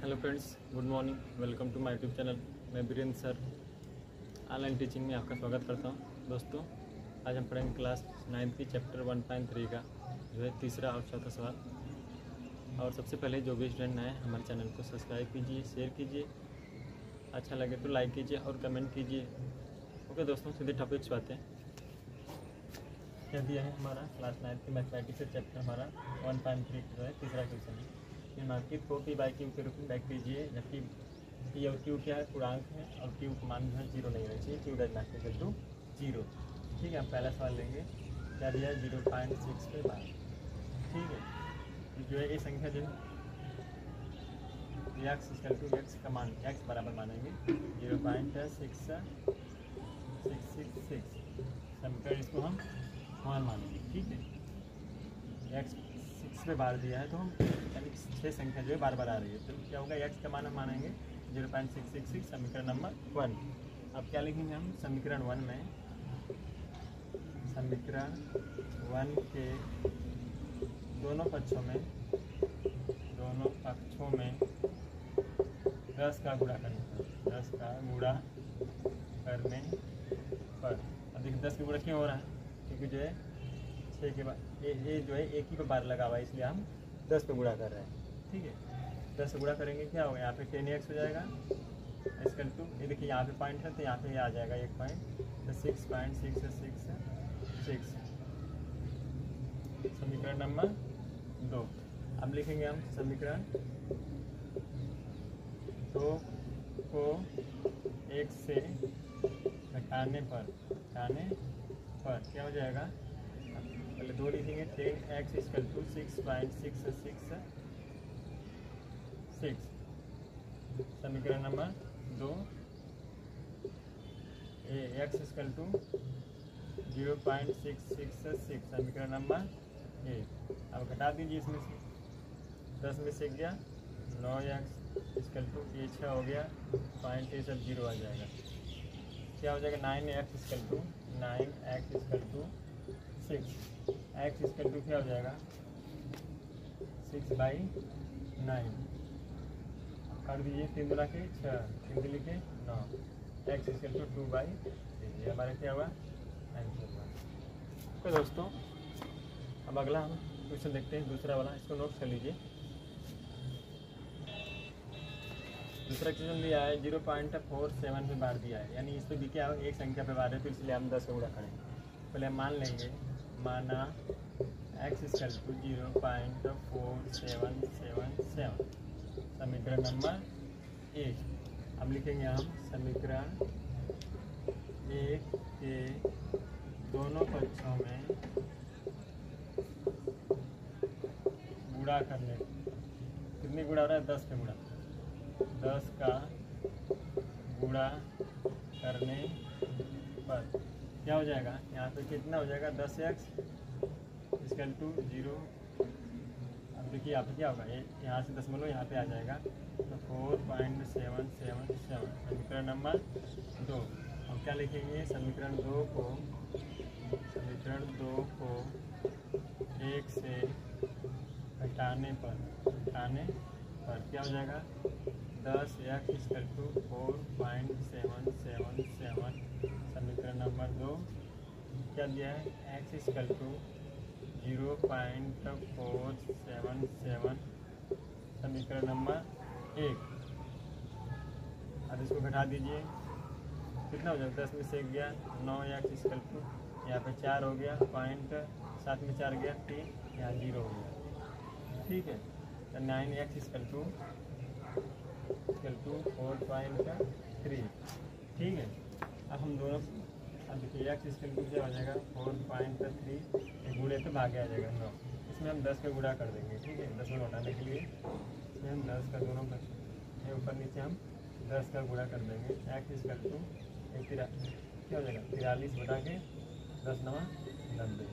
Hello friends, good morning. Welcome to my YouTube channel. मैं Birendra sir online teaching में आपका स्वागत करता हूं। दोस्तों, आज हम पढ़ेंगे क्लास 9 की चैप्टर 1.3 का जो है तीसरा और चौथा सवाल। और सबसे पहले जो भी स्टूडेंट नए हैं हमारे चैनल को सब्सक्राइब कीजिए, शेयर कीजिए, अच्छा लगे तो लाइक कीजिए और कमेंट कीजिए। ओके दोस्तों, सीधे टॉपिक पे आते हैं। क्या दिया है हमारा क्लास 9 की मैथमेटिक्स से चैप्टर हमारा 1.3 जो है तीसरा क्वेश्चन है। निम्नलिखित को पी बाई क्यू के रूप में बैक कीजिए, जबकि पी और क्यू क्या है, पूर्णांक है और क्यू का मान जो है जीरो नहीं रहना चाहिए। Q does not equal to zero. ठीक है, हम पहला सवाल लेंगे। क्या दिया है 0.6 पे बार। ठीक है, जो है ये संख्या जो है एक्स इक्वल टू एक्स का मान एक्स बराबर मानेंगे 0.666। समीकरण इसको हम मान मानेंगे। ठीक है, एक्स 6 पे बार दिया है तो हम यानी 6 संख्या जो है बार बार आ रही है, तो क्या होगा एक्स का मान हम मानेंगे 0.666 समीकरण नंबर 1। अब क्या लिखेंगे हम समीकरण 1 में, समीकरण 1 के दोनों पक्षों में 10 का गुणा करने पर 10 का गुणा करने पर। अब देखिए 10 का गुणा क्यों हो रहा है, क्योंकि जो है 6 के बाद ये जो है एक ही पे बार लगा हुआ है, इसलिए हम 10 पे गुणा कर रहे हैं। ठीक है, 10 से गुणा करेंगे क्या होगा, यहाँ पे 10x हो जाएगा इसकल टू, ये देखिए यहाँ पे पॉइंट है तो यहाँ पे आ जाएगा एक पॉइंट, तो 6.666 समीकरण नंबर 2। अब लिखेंगे हम समीकरण 2 को 1 से घटाने पर क्या हो जाएगा, पहले 2 लिखेंगे। 10x इक्वल टू 6.666 समीकरण नंबर 2। x इक्वल टू 0.666 समीकरण नंबर 1। अब घटा दीजिए इसमें से, 10 में से गया 9x इक्वल टू ये 6 हो गया, पॉइंट ये सब 0 आ जाएगा। क्या हो जाएगा 9x equal to 6। x equal to क्या हो जाएगा 6/9 कर दीजिए, 3 गुना के 6, 3 दिल्ली के 9, x इक्वल टू 2/3। ये हमारा क्या हुआ आंसर हुआ। तो दोस्तों, अब अगला हम क्वेश्चन देखते हैं, दूसरा वाला, इसको नोट कर लीजिए। दूसरा क्वेश्चन दिया है 0.47 पे बार दिया है, यानी इस पर भी क्या है एक संख्या पे बार है, तो इसलिए हम 10 से गुणा करेंगे। पहले हम मान लेंगे, माना x इक्वल टू 0.4777 समीकरण नंबर 1। अब लिखेंगे हम समीकरण 1 के दोनों पक्षों में गुणा करने, कितने गुणा हो रहा है 10 पे गुणा, 10 का गुणा करने पर क्या हो जाएगा, यहाँ पे कितना हो जाएगा 10x इक्वल टू 0। अब देखिए यहाँ पे क्या होगा, यहाँ से दशमलव यहाँ पे आ जाएगा, तो 4.777 समीकरण नंबर 2। हम क्या लिखेंगे समीकरण 2 को 1 से घटाने पर क्या हो जाएगा 10x इक्वल टू 4.777 समीकरण नंबर 2। क्या दिया है x इक्वल टू 0.477 समीकरण नंबर 1। अब इसको घटा दीजिए, कितना हो जाएगा 10 में से गया 9x इक्वल टू यहाँ पे 4 हो गया, पॉइंट 7 में 4 गया 3, यहाँ 0 हो गया। ठीक है, तो 9x इक्वल टू 4.3। ठीक है, अब हम दोनों, अब देखिए x इक्वल टू क्या हो जाएगा 4.3, गुणे पे भागे आ जाएगा 9, इसमें हम 10 का गुणा कर देंगे। ठीक है, 10 में लौटाने के लिए इसमें हम 10 का दोनों ये ऊपर नीचे हम 10 का गुणा कर देंगे। x इक्वल टू क्या हो जाएगा 43 बटा के 10 9 90,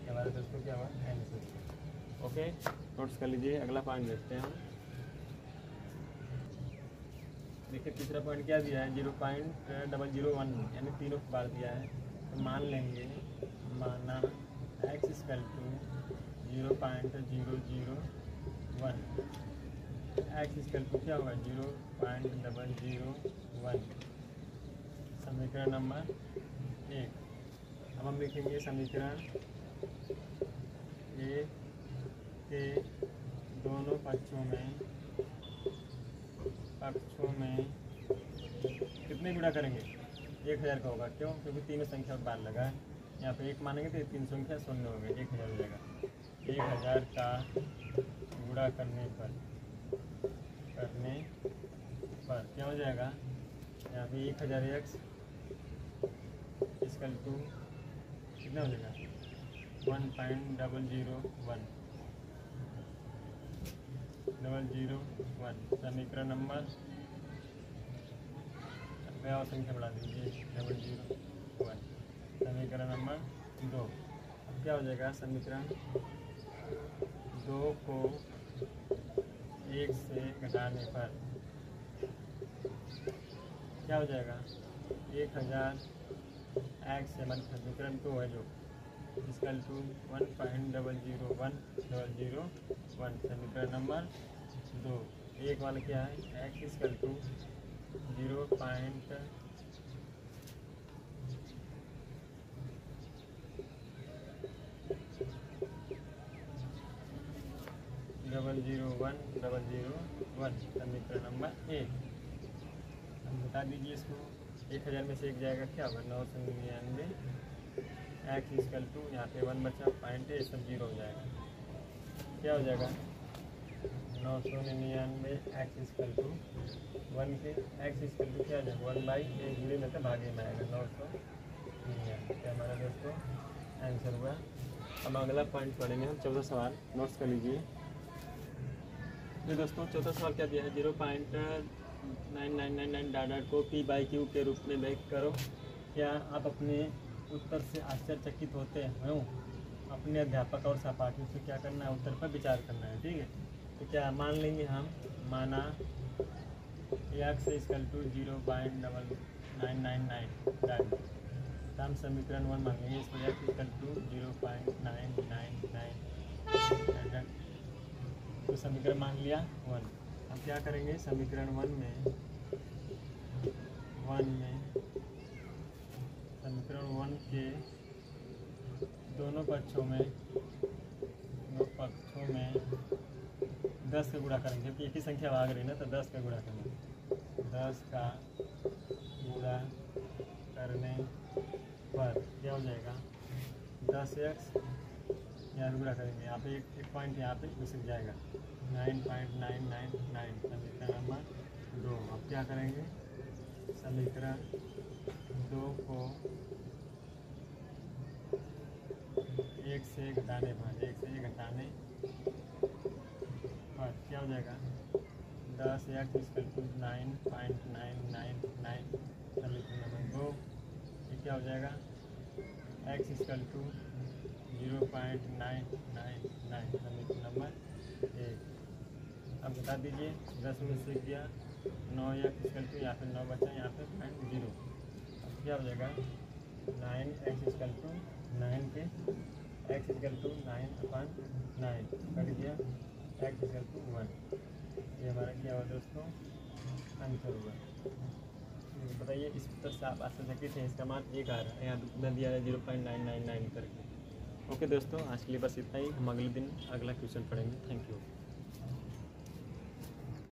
हमारे दोस्तों क्या हुआ आंसर। ओके, नोट्स कर लीजिए। अगला पॉइंट देखते हैं हम। देखिए तीसरा पॉइंट क्या दिया है 0.001 यानी तीनों बार दिया है, तो मान लेंगे, माना x equal to 0.001 x equal to क्या होगा 0.001 समीकरण नंबर 1। अब हम लिखेंगे समीकरण ए के दोनों पक्षों में कितने गुणा करेंगे 1000 का होगा। क्यों? क्योंकि तीनों संख्या का बार लगा है। यहाँ पे एक मानेंगे तो तीन संख्या शून्य हो गए 1000 हो जाएगा। 1000 का गुणा करने पर क्या हो जाएगा? यहाँ पे 1000x इक्वल टू कितना हो जाएगा 1.001 समीकरण नंबर और संख्या बढ़ा दीजिए 001 समीकरण नंबर 2। अब क्या हो जाएगा? समीकरण 2 को 1 से घटाने पर क्या हो जाएगा? 1000 x से मन समीकरण 2 है जो इक्वल टू 1.001 समीकरण नंबर 2। एक वाला क्या है? x इक्वल टू 0.001 समीकरण नंबर 1। हम बता दीजिए इसको। 1000 में से एक जाएगा क्या होगा 999 एक्स इक्वल टू यहाँ पे 1 बचा पॉइंट है सब 0 हो जाएगा। क्या हो जाएगा 999 एक्स इक्वल टू 1 के एक्स इक्वल टू क्या हो जाएगा 1/1 जुड़े में से भागे में आएगा 999। क्या हमारा दोस्तों आंसर हुआ। अब अगला पॉइंट पढ़ेंगे हम। चौथा सवाल नोट्स कर लीजिए। तो दोस्तों चौथा सवाल क्या दिया है? 0.9999 डाटा को p/q के रूप में व्यक्त करो। क्या आप अपने उत्तर से आश्चर्यचकित होते हो? अपने अध्यापक और सहपाठियों से क्या करना है? उत्तर पर विचार करना है। ठीक है, तो क्या मान लेंगे हम? माना x इक्वल टू 0.9999 डाटा, तो हम समीकरण 1 मान लेंगे। इसको x इक्वल टू 0.999 तो समीकरण मान लिया 1। अब क्या करेंगे? समीकरण 1 में समीकरण 1 के दोनों पक्षों में 10 का गुणा करेंगे, क्योंकि एक ही संख्या भाग रही है ना, तो 10 का गुणा करेंगे। 10 का गुणा करने पर क्या हो जाएगा? 10x यहाँ गुणा करेंगे, यहाँ पे एक पॉइंट यहाँ पे घुस जाएगा 9.999 समीकरण नंबर 2। अब क्या करेंगे? समीकरण 2 को 1 से घटाने पर क्या हो जाएगा? 10x इक्वल टू 9.999 समीकरण नंबर 2। ये क्या हो जाएगा? x इक्वल टू 0.999 समीकरण नंबर 1। अब बता दीजिए 10 में से गया 9x इक्वल टू यहाँ पे 9 बचा, यहाँ पे 0। अब क्या हो जाएगा? 9x इक्वल टू 9 के x इक्वल टू 9/9 कट गया x इक्वल टू 1। ये हमारा क्या हुआ दोस्तों? आंसर हुआ। बताइए इस उत्तर से आप आश्चर्यचकित हैं? इसका मान 1 आ रहा है, यहाँ न दिया है 0.999 करके। ओके दोस्तों, आज के लिए बस इतना ही। हम अगले दिन अगला क्वेश्चन पढ़ेंगे। Thank you.